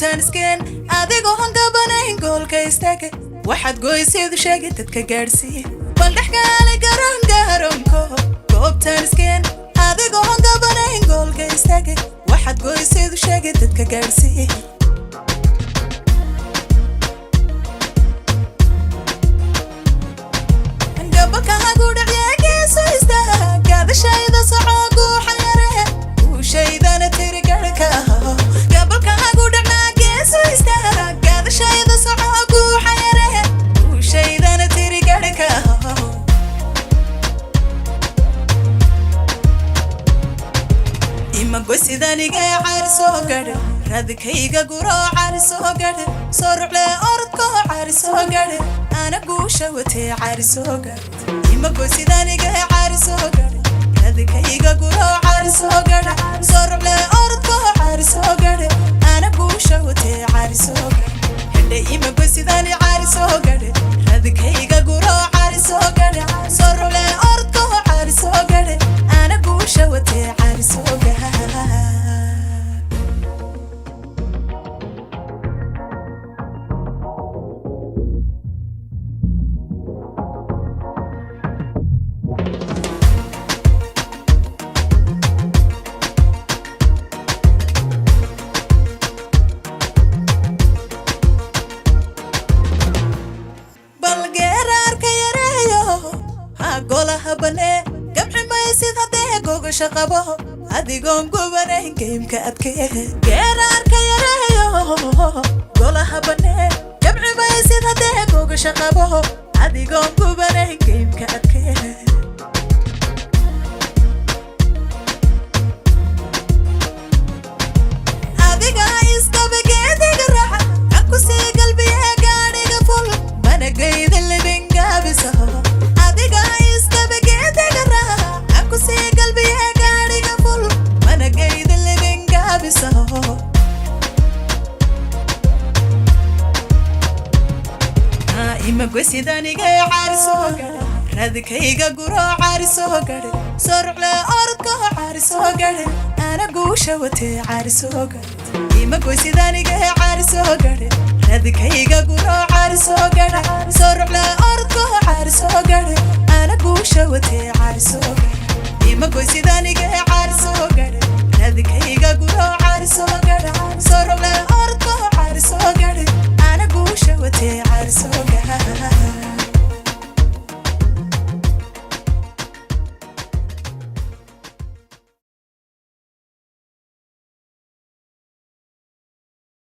goobtan iskeen adigoo hangabanayn goolka istaaga waxaad goyseedu sheegay dadka gaadhsiiye bal dhexgaale garoonko goobtan iskeen adigoo hangabanayn goolka istaaga waxaad goyseedu sheegay dadka gaadhsiiye sidaniga caariso gadhe radkayga guro caariso gadhe sorcle orodko caariso gadhe ana guusha watee caariso gadhe imago sidaniga caariso gadhe radkayga guro caariso gadhe sorcle orodko caariso gadhe ana guusha watee caariso gadhe hede imago sidani caariso gadhe radkayga guro caariso gadhe sorcle orodko caariso gadhe ana guusha watee caariso gadhe golaha bane gabci maysid haddee gogasha qabo adigoon gubanayn geymka adkee geeraarka yareeyo golaha bane gabci maysid haddee gogasha qabo adigoon gubanayn geymka adkee adiga iskabageediga raaca akusii galbiye gaadhiga ful mana geyda libingaabisaho imago sidaniga caariso gadhe radkayga guro caariso gadhe sorcle orodko caariso gadhe ana guusha watee caariso gadhe imago sidaniga caariso gadhe radkayga guro caariso gadhe sorcle orodko caariso gadhe ana guusha watee caariso gadhe imago sidaniga caariso gadhe radkayga